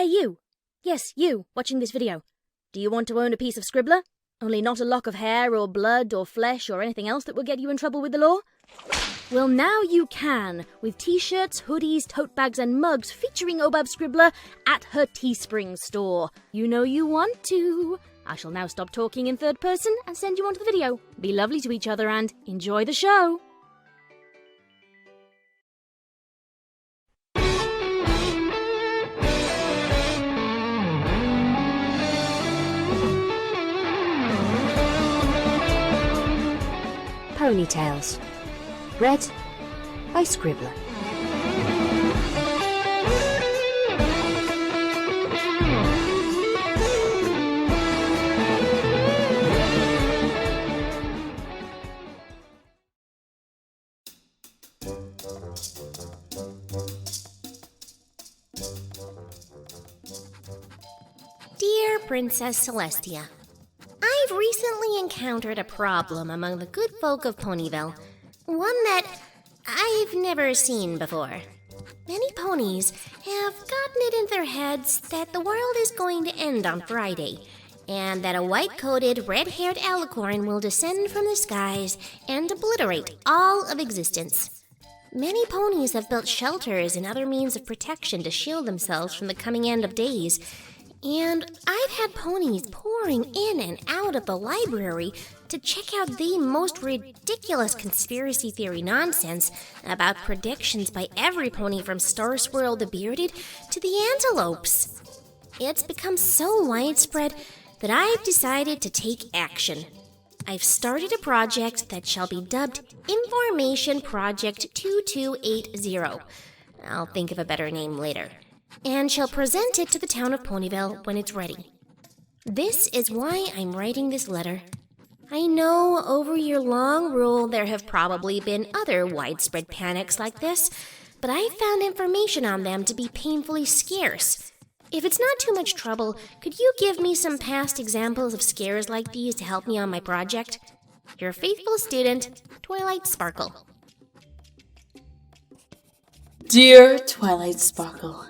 Hey you! Yes, you, watching this video. Do you want to own a piece of Scribbler? Only not a lock of hair or blood or flesh or anything else that will get you in trouble with the law? Well, now you can, with t-shirts, hoodies, tote bags and mugs featuring Obab Scribbler at her Teespring store. You know you want to. I shall now stop talking in third person and send you on to the video. Be lovely to each other and enjoy the show. Ponytails. Read by Scribbler. Dear Princess Celestia, I've recently encountered a problem among the good folk of Ponyville, one that I've never seen before. Many ponies have gotten it in their heads that the world is going to end on Friday, and that a white-coated, red-haired alicorn will descend from the skies and obliterate all of existence. Many ponies have built shelters and other means of protection to shield themselves from the coming end of days, and I've had ponies pouring in and out of the library to check out the most ridiculous conspiracy theory nonsense about predictions by every pony from Star Swirl the Bearded to the Antelopes. It's become so widespread that I've decided to take action. I've started a project that shall be dubbed Information Project 2280. I'll think of a better name later. And shall present it to the town of Ponyville when it's ready. This is why I'm writing this letter. I know over your long rule there have probably been other widespread panics like this, but I found information on them to be painfully scarce. If it's not too much trouble, could you give me some past examples of scares like these to help me on my project? Your faithful student, Twilight Sparkle. Dear Twilight Sparkle,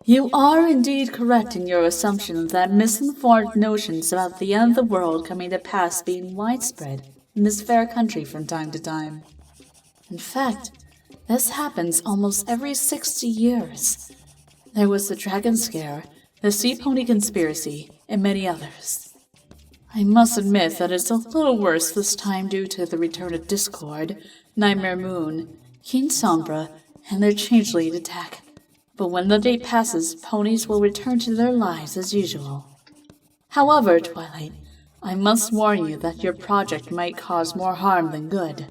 you are indeed correct in your assumption that misinformed notions about the end of the world coming to pass being widespread in this fair country from time to time. In fact, this happens almost every 60 years. There was the Dragon Scare, the Sea Pony Conspiracy, and many others. I must admit that it's a little worse this time due to the return of Discord, Nightmare Moon, King Sombra, and their changeling attack. But when the day passes, ponies will return to their lives as usual. However, Twilight, I must warn you that your project might cause more harm than good.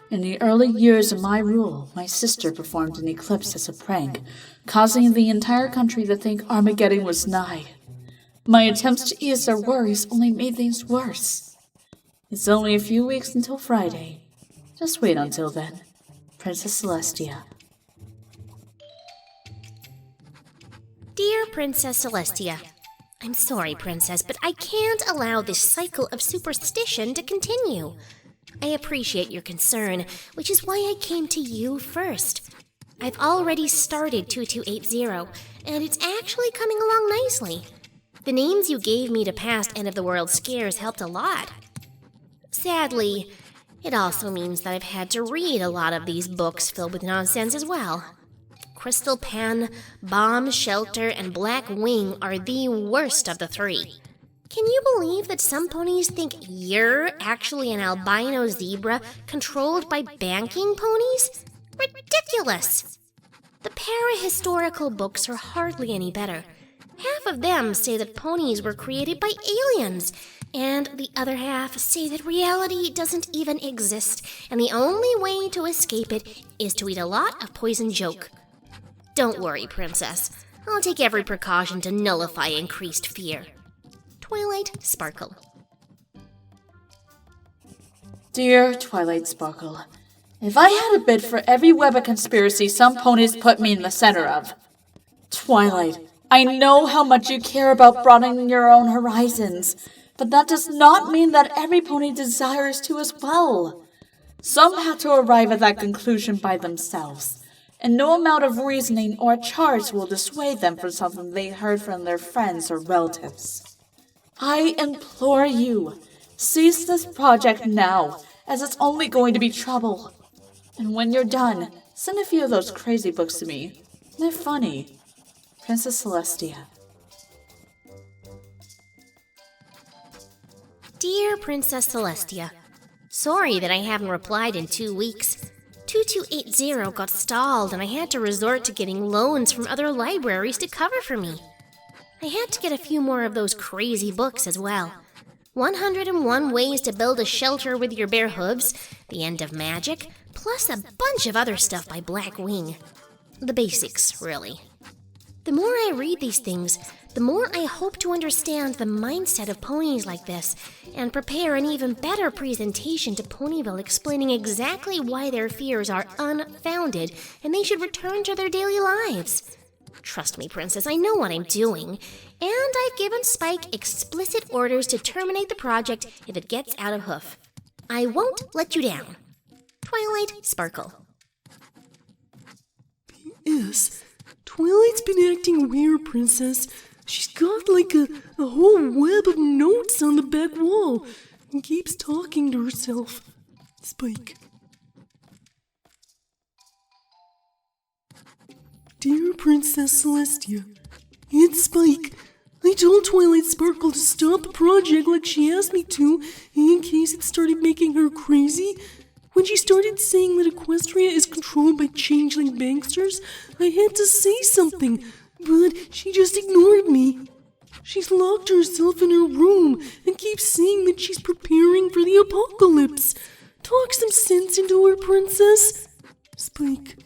In the early years of my rule, my sister performed an eclipse as a prank, causing the entire country to think Armageddon was nigh. My attempts to ease their worries only made things worse. It's only a few weeks until Friday. Just wait until then. Princess Celestia. Dear Princess Celestia, I'm sorry, Princess, but I can't allow this cycle of superstition to continue. I appreciate your concern, which is why I came to you first. I've already started 2280, and it's actually coming along nicely. The names you gave me to past end-of-the-world scares helped a lot. Sadly, it also means that I've had to read a lot of these books filled with nonsense as well. Crystal Pen, Bomb Shelter, and Black Wing are the worst of the three. Can you believe that some ponies think you're actually an albino zebra controlled by banking ponies? Ridiculous! The para-historical books are hardly any better. Half of them say that ponies were created by aliens, and the other half say that reality doesn't even exist, and the only way to escape it is to eat a lot of poison joke. Don't worry, Princess. I'll take every precaution to nullify increased fear. Twilight Sparkle. Dear Twilight Sparkle, if I had a bid for every web of conspiracy some ponies put me in the center of. Twilight, I know how much you care about broadening your own horizons, but that does not mean that every pony desires to as well. Some have to arrive at that conclusion by themselves. and no amount of reasoning or charge will dissuade them from something they heard from their friends or relatives. I implore you, cease this project now, as it's only going to be trouble. And when you're done, send a few of those crazy books to me. They're funny. Princess Celestia. Dear Princess Celestia, sorry that I haven't replied in 2 weeks. 2280 got stalled and I had to resort to getting loans from other libraries to cover for me. I had to get a few more of those crazy books as well. 101 Ways to Build a Shelter with Your Bare Hooves, The End of Magic, plus a bunch of other stuff by Blackwing. The basics, really. The more I read these things, the more I hope to understand the mindset of ponies like this, and prepare an even better presentation to Ponyville explaining exactly why their fears are unfounded and they should return to their daily lives. Trust me, Princess, I know what I'm doing, and I've given Spike explicit orders to terminate the project if it gets out of hoof. I won't let you down. Twilight Sparkle. P.S. Twilight's been acting weird, Princess. She's got like a whole web of notes on the back wall and keeps talking to herself. Spike. Dear Princess Celestia, it's Spike. I told Twilight Sparkle to stop the project like she asked me to in case it started making her crazy. When she started saying that Equestria is controlled by changeling banksters, I had to say something, but she just ignored me. She's locked herself in her room and keeps saying that she's preparing for the apocalypse. Talk some sense into her, Princess. Spike.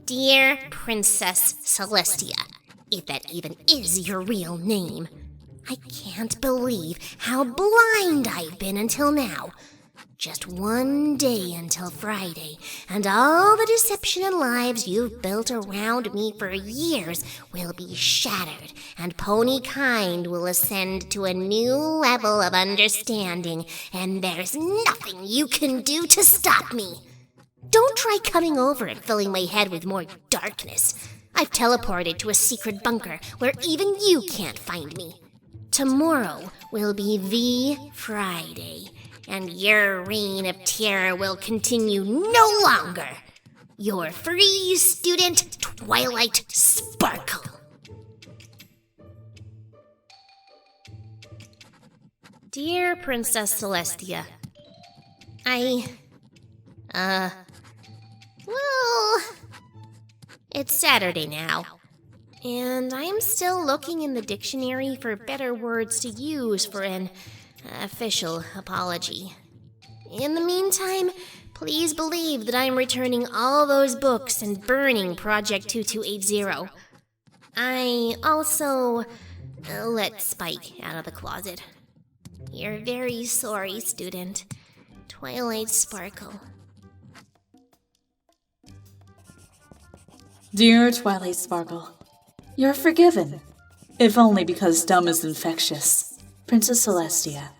Dear Princess Celestia, if that even is your real name, I can't believe how blind I've been until now. Just one day until Friday, and all the deception and lies you've built around me for years will be shattered, and ponykind will ascend to a new level of understanding, and there's nothing you can do to stop me. Don't try coming over and filling my head with more darkness. I've teleported to a secret bunker where even you can't find me. Tomorrow will be the Friday, and your reign of terror will continue no longer. Your free student, Twilight Sparkle. Dear Princess Celestia, well, it's Saturday now, and I'm still looking in the dictionary for better words to use for an official apology. In the meantime, please believe that I'm returning all those books and burning Project 2280. I also let Spike out of the closet. You're very sorry, student. Twilight Sparkle. Dear Twilight Sparkle, you're forgiven. If only because dumb is infectious. Princess Celestia.